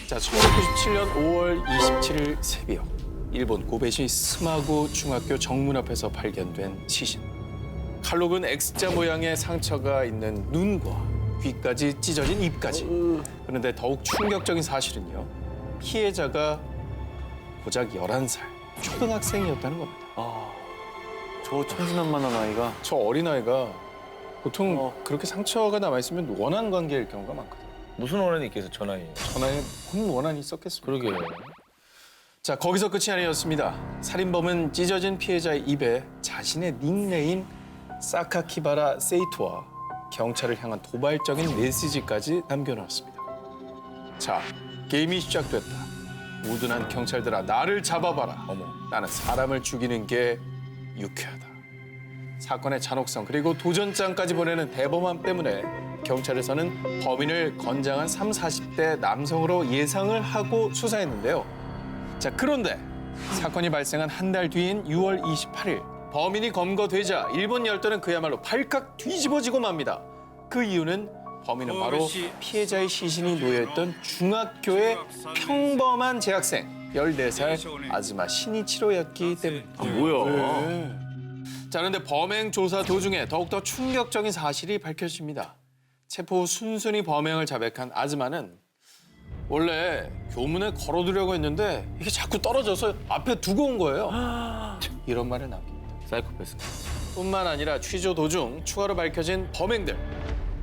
자, 1997년 5월 27일 새벽 일본 고베시 스마구 중학교 정문 앞에서 발견된 시신. 칼로 근 X자 모양의 상처가 있는 눈과 귀까지 찢어진 입까지. 그런데 더욱 충격적인 사실은요. 피해자가 고작 11살 초등학생이었다는 겁니다. 저 천진난만한 아이가 저 어린아이가 보통 그렇게 상처가 남아있으면 원한 관계일 경우가 많거든요. 무슨 원한이 있겠어, 전화에. 전화에 무슨 원한이 있었겠습니까? 그러게. 자, 거기서 끝이 아니었습니다. 살인범은 찢어진 피해자의 입에 자신의 닉네임 사카키바라 세이토와 경찰을 향한 도발적인 메시지까지 남겨놓았습니다. 자, 게임이 시작됐다. 우둔한 경찰들아, 나를 잡아봐라. 어머, 나는 사람을 죽이는 게 유쾌하다. 사건의 잔혹성 그리고 도전장까지 보내는 대범함 때문에 경찰에서는 범인을 건장한 30, 40대 남성으로 예상을 하고 수사했는데요. 자, 그런데 사건이 발생한 한 달 뒤인 6월 28일 범인이 검거되자 일본 열도는 그야말로 발칵 뒤집어지고 맙니다. 그 이유는 범인은 바로 피해자의 시신이 놓여있던 중학교의 평범한 재학생 14살 아즈마 신이치로였기 때문입니다. 뭐야? 자, 그런데 범행 조사 도중에 더욱더 충격적인 사실이 밝혀집니다. 체포 후 순순히 범행을 자백한 아즈마는 원래 교문에 걸어두려고 했는데 이게 자꾸 떨어져서 앞에 두고 온 거예요. 이런 말을 남깁니다. 사이코패스. 뿐만 아니라 취조 도중 추가로 밝혀진 범행들.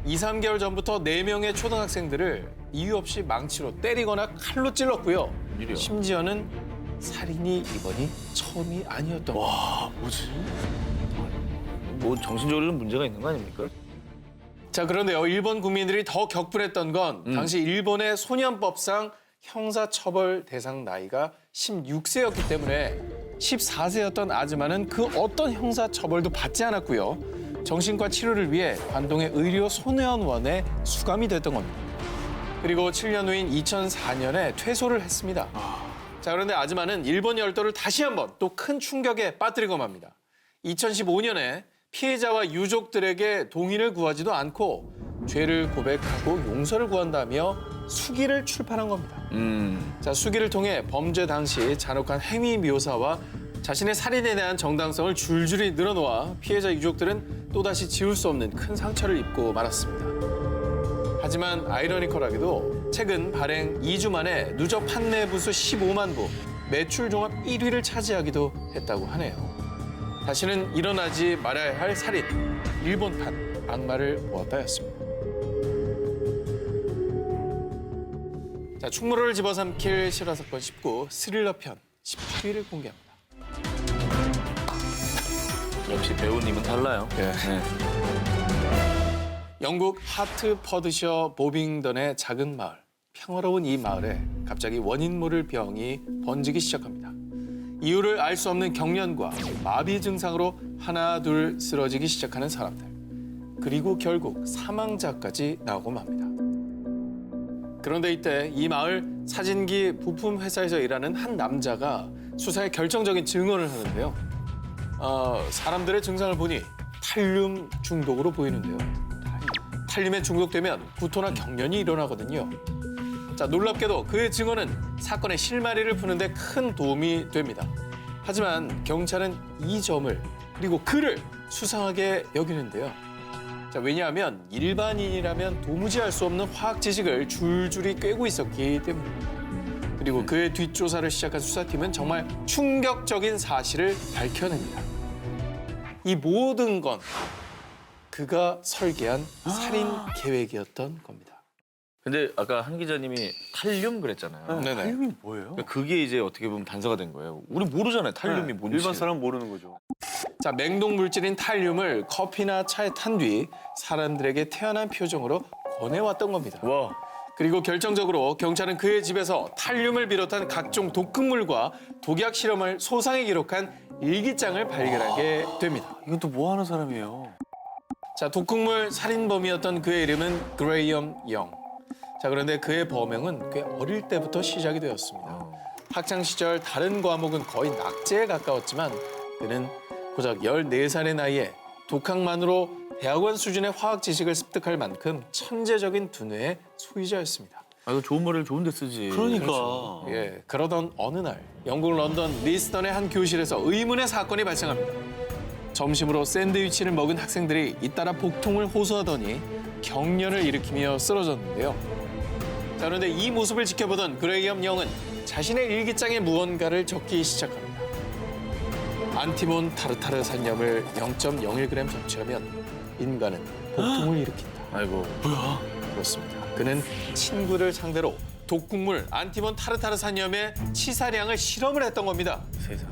2, 3개월 전부터 4명의 초등학생들을 이유 없이 망치로 때리거나 칼로 찔렀고요. 일이야. 심지어는 살인이 이번이 처음이 아니었던 거예요. 와, 뭐지? 뭐 정신적으로 문제가 있는 거 아닙니까? 자, 그런데요. 일본 국민들이 더 격분했던 건 당시 일본의 소년법상 형사처벌 대상 나이가 16세였기 때문에 14세였던 아즈마는 그 어떤 형사처벌도 받지 않았고요. 정신과 치료를 위해 관동의 의료 소년원에 수감이 됐던 겁니다. 그리고 7년 후인 2004년에 퇴소를 했습니다. 자, 그런데 아즈마는 일본 열도를 다시 한번 또 큰 충격에 빠뜨리고 맙니다. 2015년에 피해자와 유족들에게 동의를 구하지도 않고 죄를 고백하고 용서를 구한다며 수기를 출판한 겁니다. 자, 수기를 통해 범죄 당시 잔혹한 행위 묘사와 자신의 살인에 대한 정당성을 줄줄이 늘어놓아 피해자 유족들은 또다시 지울 수 없는 큰 상처를 입고 말았습니다. 하지만 아이러니컬하게도 최근 발행 2주 만에 누적 판매 부수 15만 부, 매출 종합 1위를 차지하기도 했다고 하네요. 다시는 일어나지 말아야 할 살인, 일본판 악마를 모았다였습니다. 자, 충무로를 집어삼킬 실화사건 19 스릴러 편 18위를 공개합니다. 역시 배우님은 달라요. 네. 영국 하트퍼드셔 보빙던의 작은 마을. 평화로운 이 마을에 갑자기 원인 모를 병이 번지기 시작합니다. 이유를 알 수 없는 경련과 마비 증상으로 하나 둘 쓰러지기 시작하는 사람들. 그리고 결국 사망자까지 나오고 맙니다. 그런데 이때 이 마을 사진기 부품 회사에서 일하는 한 남자가 수사에 결정적인 증언을 하는데요. 사람들의 증상을 보니 탈륨 중독으로 보이는데요. 탈륨에 중독되면 구토나 경련이 일어나거든요. 자, 놀랍게도 그의 증언은 사건의 실마리를 푸는데 큰 도움이 됩니다. 하지만 경찰은 이 점을 그리고 그를 수상하게 여기는데요. 자, 왜냐하면 일반인이라면 도무지 알 수 없는 화학 지식을 줄줄이 꿰고 있었기 때문입니다. 그리고 그의 뒷조사를 시작한 수사팀은 정말 충격적인 사실을 밝혀냅니다. 이 모든 건 그가 설계한 살인 계획이었던 겁니다. 근데 아까 한 기자님이 탈륨 그랬잖아요. 네네. 탈륨이 뭐예요? 그러니까 그게 이제 어떻게 보면 단서가 된 거예요. 우리 모르잖아요, 탈륨이 뭔지. 일반 사람 모르는 거죠. 자, 맹독 물질인 탈륨을 커피나 차에 탄 뒤 사람들에게 태연한 표정으로 권해왔던 겁니다. 와, 그리고 결정적으로 경찰은 그의 집에서 탈륨을 비롯한 각종 독극물과 독약 실험을 소상히 기록한 일기장을 발견하게 됩니다. 이건 또 뭐 하는 사람이에요? 자, 독극물 살인범이었던 그의 이름은 그레이엄 영. 자, 그런데 그의 범행은 꽤 어릴 때부터 시작이 되었습니다. 학창 시절 다른 과목은 거의 낙제에 가까웠지만 그는 고작 14살의 나이에 독학만으로 대학원 수준의 화학 지식을 습득할 만큼 천재적인 두뇌의 소유자였습니다. 아, 이거 좋은 머리를 좋은 데 쓰지. 그러니까. 예, 그러던 어느 날 영국 런던 리스턴의 한 교실에서 의문의 사건이 발생합니다. 점심으로 샌드위치를 먹은 학생들이 잇따라 복통을 호소하더니 경련을 일으키며 쓰러졌는데요. 자, 그런데 이 모습을 지켜보던 그레이엄 영은 자신의 일기장에 무언가를 적기 시작합니다. 안티몬 타르타르 산염을 0.01g 섭취하면 인간은 복통을 일으킨다. 아이고. 그렇습니다. 그는 친구를 상대로 독국물 안티몬 타르타르 산염의 치사량을 실험을 했던 겁니다. 세상.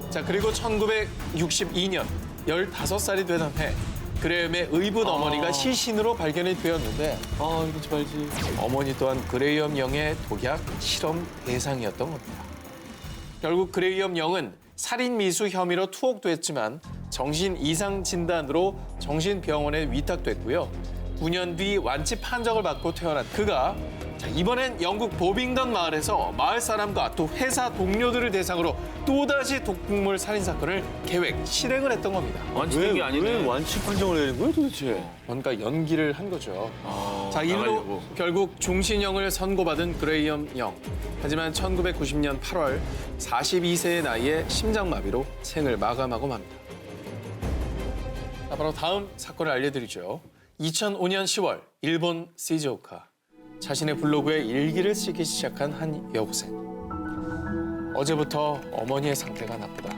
자, 그리고 1962년 15살이 되던 해 그레이엄의 의붓 어머니가 시신으로 발견이 되었는데 아, 이러지 말지. 어머니 또한 그레이엄 영의 독약 실험 대상이었던 겁니다. 결국 그레이엄 영은 살인 미수 혐의로 투옥됐지만 정신 이상 진단으로 정신병원에 위탁됐고요. 9년 뒤 완치 판정을 받고 퇴원한 그가 자, 이번엔 영국 보빙던 마을에서 마을 사람과 또 회사 동료들을 대상으로 또다시 독극물 살인 사건을 계획 실행을 했던 겁니다. 완치된 게 아니네. 왜 완치 판정을 내린 거예요, 도대체? 뭔가 연기를 한 거죠. 자, 이로 나가려고. 결국 종신형을 선고받은 그레이엄 영. 하지만 1990년 8월 42세의 나이에 심장마비로 생을 마감하고 맙니다. 자, 바로 다음 사건을 알려드리죠. 2005년 10월 일본 시즈오카. 자신의 블로그에 일기를 쓰기 시작한 한 여고생. 어제부터 어머니의 상태가 나쁘다.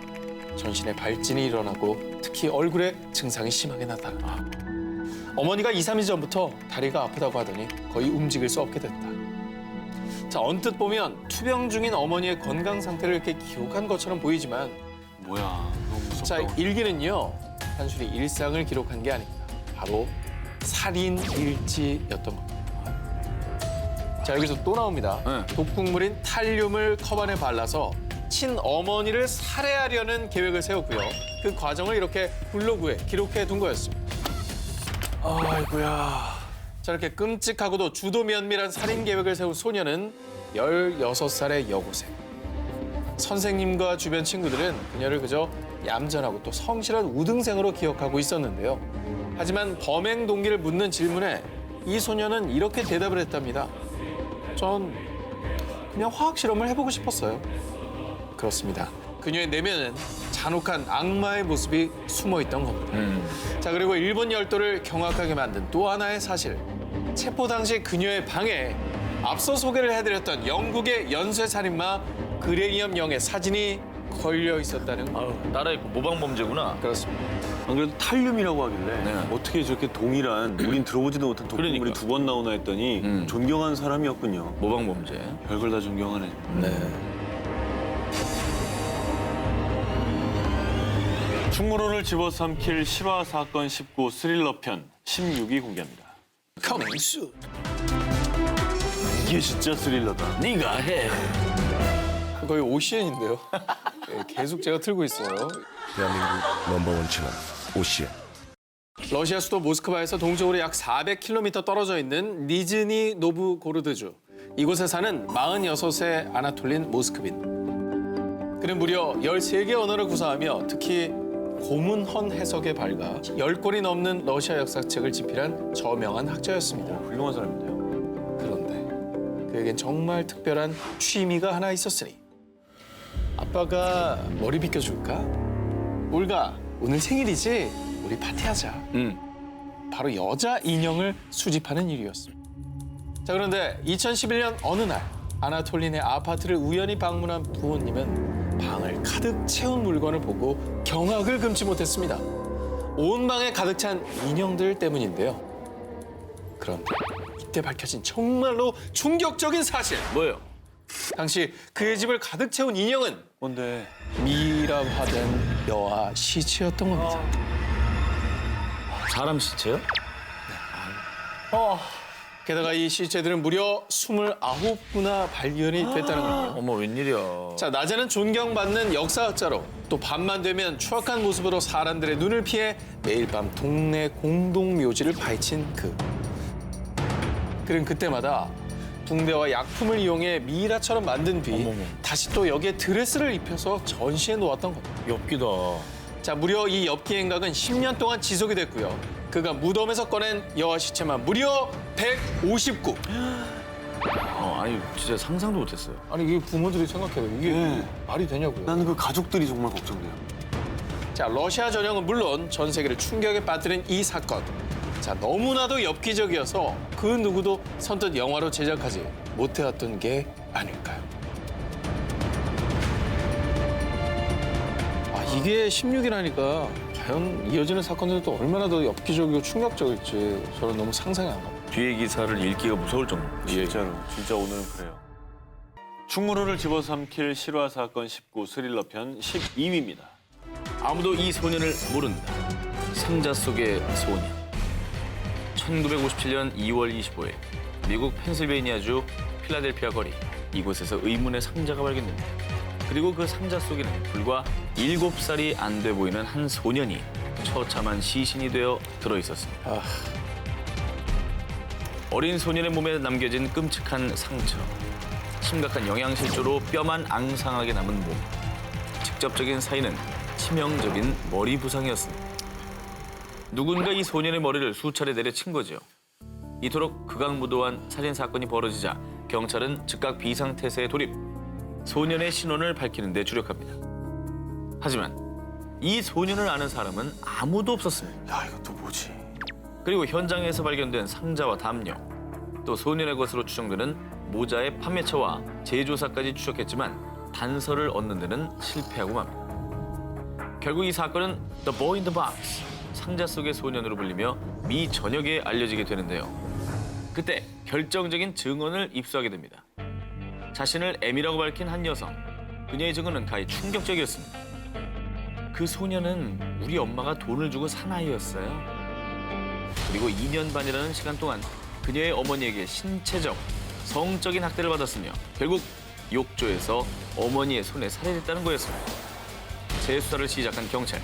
전신에 발진이 일어나고 특히 얼굴에 증상이 심하게 나타났다. 어머니가 2, 3일 전부터 다리가 아프다고 하더니 거의 움직일 수 없게 됐다. 자, 언뜻 보면 투병 중인 어머니의 건강 상태를 이렇게 기록한 것처럼 보이지만 뭐야, 너무 무섭다. 자, 일기는요. 단순히 일상을 기록한 게 아닙니다. 바로 살인 일지였던 겁니다. 자, 여기서 또 나옵니다. 네. 독극물인 탈륨을 컵안에 발라서 친어머니를 살해하려는 계획을 세웠고요. 그 과정을 이렇게 블로그에 기록해 둔 거였습니다. 아이고야. 자, 이렇게 끔찍하고도 주도 면밀한 살인 계획을 세운 소녀는 16살의 여고생. 선생님과 주변 친구들은 그녀를 그저 얌전하고 또 성실한 우등생으로 기억하고 있었는데요. 하지만 범행 동기를 묻는 질문에 이 소녀는 이렇게 대답을 했답니다. 전 그냥 화학 실험을 해보고 싶었어요. 그렇습니다. 그녀의 내면은 잔혹한 악마의 모습이 숨어 있던 겁니다. 자, 그리고 일본 열도를 경악하게 만든 또 하나의 사실. 체포 당시 그녀의 방에 앞서 소개를 해드렸던 영국의 연쇄살인마 그레이엄 영의 사진이 걸려 있었다는 거. 아유, 따라했고 모방 범죄구나. 그렇습니다. 안 그래도 탈륨이라고 하길래 네. 어떻게 저렇게 동일한 우린 들어보지도 못한 독극물이 그러니까. 2번 나오나 했더니 존경하는 사람이었군요. 모방 범죄. 별걸 다 존경하네. 충무로를 집어삼킬 실화 사건 19 스릴러 편 16위 공개합니다. Coming soon. 이게 진짜 스릴러다. 네가 해. 거의 오시엔인데요. 네, 계속 제가 틀고 있어요. 대한민국 넘버원 채널 오시엔. 러시아 수도 모스크바에서 동쪽으로 약 400km 떨어져 있는 니즈니 노브고르드주. 이곳에 사는 46세 아나톨린 모스크빈. 그는 무려 13개 언어를 구사하며 특히 고문헌 해석에 밝아 10권이 넘는 러시아 역사책을 집필한 저명한 학자였습니다. 훌륭한 사람인데요. 그런데 그에겐 정말 특별한 취미가 하나 있었으니 아빠가 머리 빗겨줄까? 올가, 오늘 생일이지? 우리 파티하자. 바로 여자 인형을 수집하는 일이었습니다. 자, 그런데 2011년 어느 날 아나톨린의 아파트를 우연히 방문한 부모님은 방을 가득 채운 물건을 보고 경악을 금치 못했습니다. 온 방에 가득 찬 인형들 때문인데요. 그런데 이때 밝혀진 정말로 충격적인 사실. 뭐예요? 당시 그의 집을 가득 채운 인형은 뭔데? 미라화된 여아 시체였던 겁니다. 사람 시체요? 게다가 이 시체들은 무려 29구나 발견이 됐다는 거예요. 어머, 웬일이야. 자, 낮에는 존경받는 역사학자로 또 밤만 되면 추악한 모습으로 사람들의 눈을 피해 매일 밤 동네 공동묘지를 파헤친 그는 그때마다 붕대와 약품을 이용해 미이라처럼 만든 뒤 어머머. 다시 또 여기에 드레스를 입혀서 전시해 놓았던 겁니다. 엽기다. 자, 무려 이 엽기 행각은 10년 동안 지속이 됐고요. 그가 무덤에서 꺼낸 여아 시체만 무려 159. 아니 진짜 상상도 못했어요. 아니 이게 부모들이 생각해요. 이게 네. 말이 되냐고요. 나는 그 가족들이 정말 걱정돼요. 자, 러시아 전역은 물론 전 세계를 충격에 빠뜨린 이 사건. 자, 너무나도 엽기적이어서 그 누구도 선뜻 영화로 제작하지 못해왔던 게 아닐까요? 아, 이게 16이라니까 과연 이어지는 사건들도 얼마나 더 엽기적이고 충격적일지 저는 너무 상상이 안 갑니다. 뒤에 기사를 읽기가 무서울 정도. 진짜로. 진짜 오늘은 그래요. 충무로를 집어삼킬 실화 사건 19 스릴러 편 12위입니다. 아무도 이 소년을 모른다. 상자 속의 소년. 1957년 2월 25일 미국 펜실베이니아주 필라델피아 거리 이곳에서 의문의 상자가 발견됩니다. 그리고 그 상자 속에는 불과 7살이 안 돼 보이는 한 소년이 처참한 시신이 되어 들어있었습니다. 어린 소년의 몸에 남겨진 끔찍한 상처, 심각한 영양실조로 뼈만 앙상하게 남은 몸, 직접적인 사인은 치명적인 머리 부상이었습니다. 누군가 이 소년의 머리를 수차례 내려친 거죠. 이토록 극악무도한 살인 사건이 벌어지자 경찰은 즉각 비상태세에 돌입, 소년의 신원을 밝히는 데 주력합니다. 하지만 이 소년을 아는 사람은 아무도 없었습니다. 야, 이것도 뭐지? 그리고 현장에서 발견된 상자와 담요, 또 소년의 것으로 추정되는 모자의 판매처와 제조사까지 추적했지만 단서를 얻는 데는 실패하고 맙니다. 결국 이 사건은 The Boy in the Box, 상자 속의 소년으로 불리며 미 전역에 알려지게 되는데요. 그때 결정적인 증언을 입수하게 됩니다. 자신을 M이라고 밝힌 한 여성, 그녀의 증언은 가히 충격적이었습니다. 그 소년은 우리 엄마가 돈을 주고 산 아이였어요. 그리고 2년 반이라는 시간 동안 그녀의 어머니에게 신체적, 성적인 학대를 받았으며 결국 욕조에서 어머니의 손에 살해됐다는 거였습니다. 재수사를 시작한 경찰.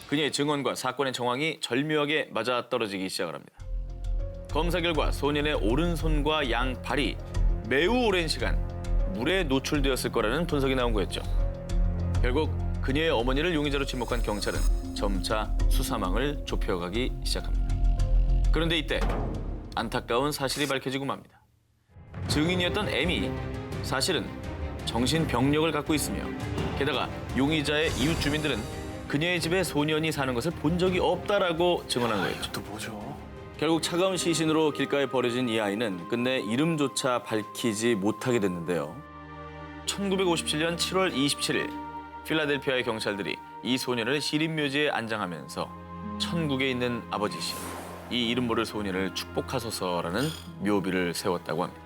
그녀의 증언과 사건의 정황이 절묘하게 맞아떨어지기 시작을 합니다. 검사 결과 소년의 오른손과 양발이 매우 오랜 시간 물에 노출되었을 거라는 분석이 나온 거였죠. 결국 그녀의 어머니를 용의자로 지목한 경찰은 점차 수사망을 좁혀가기 시작합니다. 그런데 이때 안타까운 사실이 밝혀지고 맙니다. 증인이었던 M이 사실은 정신병력을 갖고 있으며 게다가 용의자의 이웃 주민들은 그녀의 집에 소년이 사는 것을 본 적이 없다라고 증언한 거였죠. 또 뭐죠? 결국 차가운 시신으로 길가에 버려진 이 아이는 끝내 이름조차 밝히지 못하게 됐는데요. 1957년 7월 27일 필라델피아의 경찰들이 이 소년을 시립묘지에 안장하면서 천국에 있는 아버지신, 이 이름 모를 소년을 축복하소서라는 묘비를 세웠다고 합니다.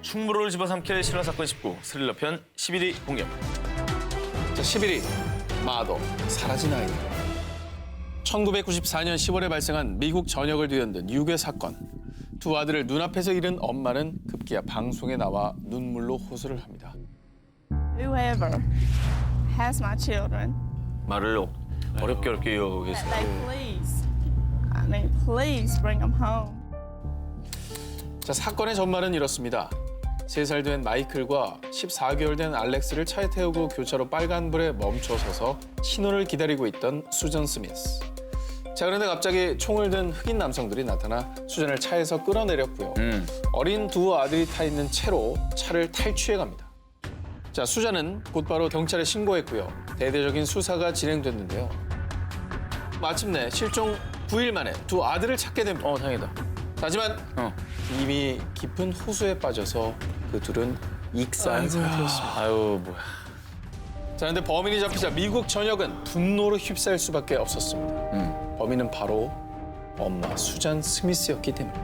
충무로를 집어삼킬 실화 사건 19 스릴러 편 11위 공개합니다. 자, 11위 마더 사라진 아이. 1994년 10월에 발생한 미국 전역을 뒤흔든 유괴 사건. 두 아들을 눈앞에서 잃은 엄마는 급기야 방송에 나와 눈물로 호소를 합니다. Whoever has my children, 말을 어렵게 이어가고 that 계세요. they please bring them home. 자, 사건의 전말은 이렇습니다. 3살 된 마이클과 14개월 된 알렉스를 차에 태우고 교차로 빨간불에 멈춰서서 신호를 기다리고 있던 수전 스미스. 자, 그런데 갑자기 총을 든 흑인 남성들이 나타나 수전을 차에서 끌어내렸고요. 어린 두 아들이 타 있는 채로 차를 탈취해 갑니다. 자, 수잔은 곧바로 경찰에 신고했고요. 대대적인 수사가 진행됐는데요. 마침내 실종 9일 만에 두 아들을 찾게 됩니다. 다행이다. 하지만 이미 깊은 호수에 빠져서 그 둘은 익사한 상태였습니다. 아유 뭐야. 자, 근데 범인이 잡히자 미국 전역은 분노로 휩싸일 수밖에 없었습니다. 범인은 바로 엄마 수잔 스미스였기 때문에.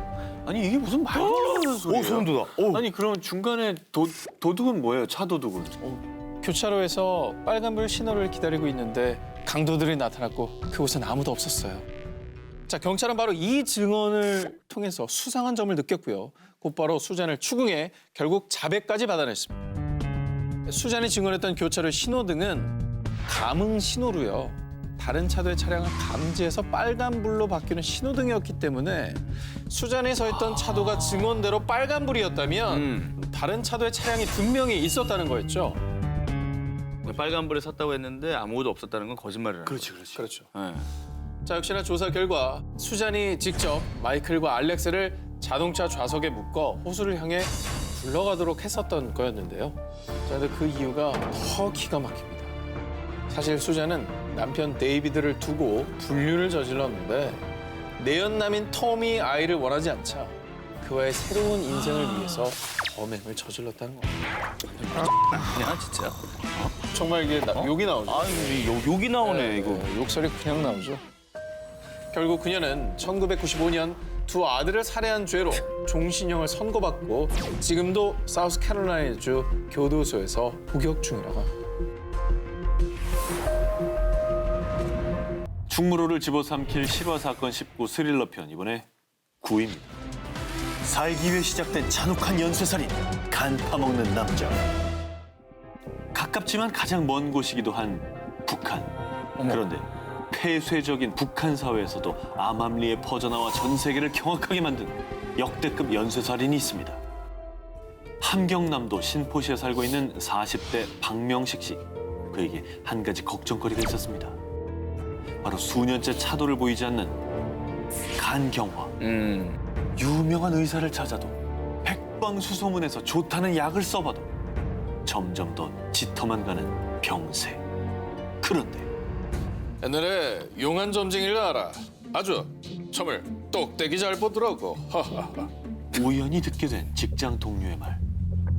아니, 이게 무슨 말도 안 되는 소리예요? 소름 돋아. 아니, 그럼 중간에 도둑은 뭐예요? 차 도둑은? 교차로에서 빨간불 신호를 기다리고 있는데 강도들이 나타났고 그곳엔 아무도 없었어요. 자, 경찰은 바로 이 증언을 통해서 수상한 점을 느꼈고요. 곧바로 수잔을 추궁해 결국 자백까지 받아냈습니다. 수잔이 증언했던 교차로 신호등은 감응 신호로요. 다른 차도의 차량을 감지해서 빨간불로 바뀌는 신호등이었기 때문에 수잔이 서 있던 차도가 증언대로 빨간불이었다면 다른 차도의 차량이 분명히 있었다는 거였죠. 빨간불에 섰다고 했는데 아무것도 없었다는 건 거짓말이라는 그렇지. 그렇죠. 거죠. 네. 자, 역시나 조사 결과 수잔이 직접 마이클과 알렉스를 자동차 좌석에 묶어 호수를 향해 굴러가도록 했었던 거였는데요. 자, 근데 그 이유가 더 기가 막힙니다. 사실 수잔은 남편 데이비드를 두고 불륜을 저질렀는데 내연남인 톰이 아이를 원하지 않자 그와의 새로운 인생을 위해서 범행을 저질렀다는 겁니다. 그냥 진짜. 정말 이게 욕이 나오죠. 아, 욕이 나오네, 이거. 욕설이 그냥 나오죠. 결국 그녀는 1995년 두 아들을 살해한 죄로 종신형을 선고받고 지금도 사우스캐롤라이나주 교도소에서 복역 중이라고 합니다. 충무로를 집어삼킬 실화 사건 19 스릴러 편 이번에 9위입니다. 살기 위해 시작된 잔혹한 연쇄살인, 간 파먹는 남자. 가깝지만 가장 먼 곳이기도 한 북한. 그런데 폐쇄적인 북한 사회에서도 암암리에 퍼져나와 전 세계를 경악하게 만든 역대급 연쇄살인이 있습니다. 함경남도 신포시에 살고 있는 40대 박명식 씨. 그에게 한 가지 걱정거리가 있었습니다. 바로 수년째 차도를 보이지 않는 간경화. 유명한 의사를 찾아도 백방수소문에서 좋다는 약을 써봐도 점점 더 짙어만 가는 병세. 그런데 옛날에 용한 점쟁이를 알아. 아주 점을 똑대기 잘 보더라고. 하하하. 우연히 듣게 된 직장 동료의 말.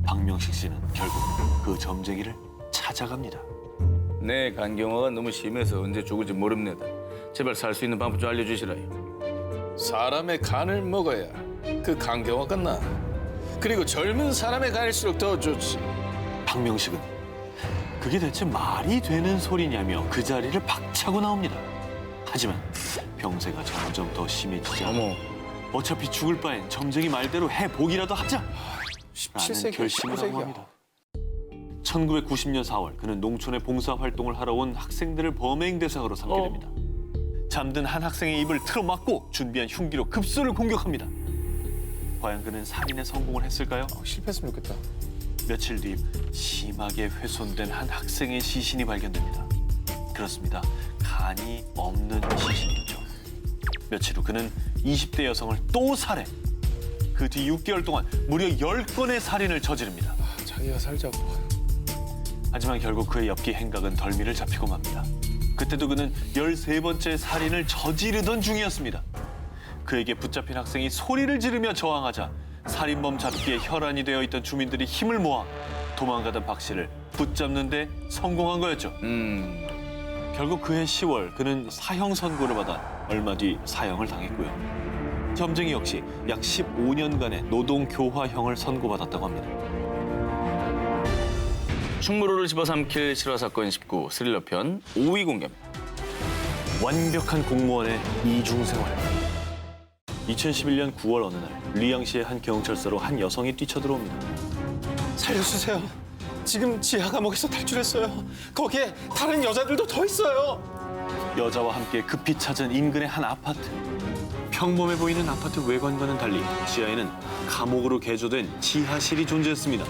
박명식 씨는 결국 그 점쟁이를 찾아갑니다. 내 간경화가 너무 심해서 언제 죽을지 모릅니다. 제발 살 수 있는 방법 좀 알려주시라요. 사람의 간을 먹어야 그 간경화가 나. 그리고 젊은 사람의 간일수록 더 좋지. 박명식은 그게 대체 말이 되는 소리냐며 그 자리를 박차고 나옵니다. 하지만 병세가 점점 더 심해지자 어차피 죽을 바엔 점쟁이 말대로 해보기라도 하자! 라는 17세기, 결심을 하고 19세기야. 합니다. 1990년 4월 그는 농촌에 봉사활동을 하러 온 학생들을 범행 대상으로 삼게 됩니다. 잠든 한 학생의 입을 틀어막고 준비한 흉기로 급소를 공격합니다. 과연 그는 살인에 성공을 했을까요? 실패했으면 좋겠다. 며칠 뒤 심하게 훼손된 한 학생의 시신이 발견됩니다. 그렇습니다. 간이 없는 시신이었죠. 며칠 후 그는 20대 여성을 또 살해. 그 뒤 6개월 동안 무려 10건의 살인을 저지릅니다. 자기가 살자고. 하지만 결국 그의 엽기 행각은 덜미를 잡히고 맙니다. 그때도 그는 13번째 살인을 저지르던 중이었습니다. 그에게 붙잡힌 학생이 소리를 지르며 저항하자 살인범 잡기에 혈안이 되어 있던 주민들이 힘을 모아 도망가던 박 씨를 붙잡는 데 성공한 거였죠. 결국 그해 10월 그는 사형 선고를 받아 얼마 뒤 사형을 당했고요. 점쟁이 역시 약 15년간의 노동교화형을 선고받았다고 합니다. 충무로를 집어삼킬 실화 사건 19 스릴러 편 5위 공개입니다. 완벽한 공무원의 이중생활. 2011년 9월 어느 날 리양시의 한 경찰서로 한 여성이 뛰쳐들어옵니다. 살려주세요. 지금 지하 감옥에서 탈출했어요. 거기에 다른 여자들도 더 있어요. 여자와 함께 급히 찾은 인근의 한 아파트. 평범해 보이는 아파트 외관과는 달리 지하에는 감옥으로 개조된 지하실이 존재했습니다.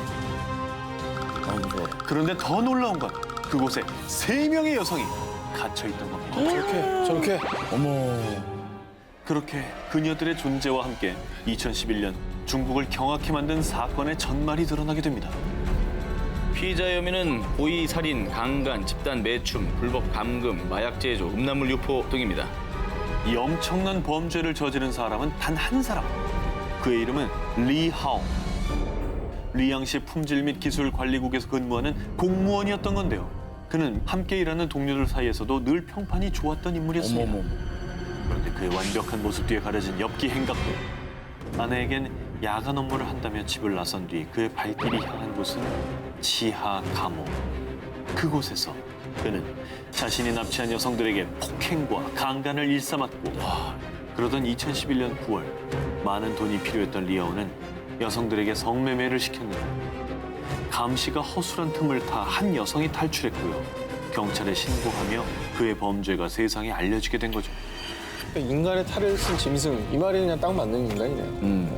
그런데 더 놀라운 건 그곳에 3명의 여성이 갇혀있던 겁니다. 저렇게. 그렇게 그녀들의 존재와 함께 2011년 중국을 경악해 만든 사건의 전말이 드러나게 됩니다. 피의자 혐의는 고의 살인, 강간, 집단 매춤, 불법 감금, 마약 제조, 음란물 유포 등입니다. 이 엄청난 범죄를 저지른 사람은 단 한 사람. 그의 이름은 리하오. 리양시 품질 및 기술 관리국에서 근무하는 공무원이었던 건데요. 그는 함께 일하는 동료들 사이에서도 늘 평판이 좋았던 인물이었습니다. 그런데 그의 완벽한 모습 뒤에 가려진 엽기 행각들. 아내에겐 야간 업무를 한다며 집을 나선 뒤 그의 발길이 향한 곳은 지하 감옥. 그곳에서 그는 자신이 납치한 여성들에게 폭행과 강간을 일삼았고 그러던 2011년 9월 많은 돈이 필요했던 리아오는 여성들에게 성매매를 시켰는데 감시가 허술한 틈을 타 한 여성이 탈출했고요. 경찰에 신고하며 그의 범죄가 세상에 알려지게 된 거죠. 인간의 탈을 쓴 짐승. 이 말이 그냥 딱 맞는 인간이네요.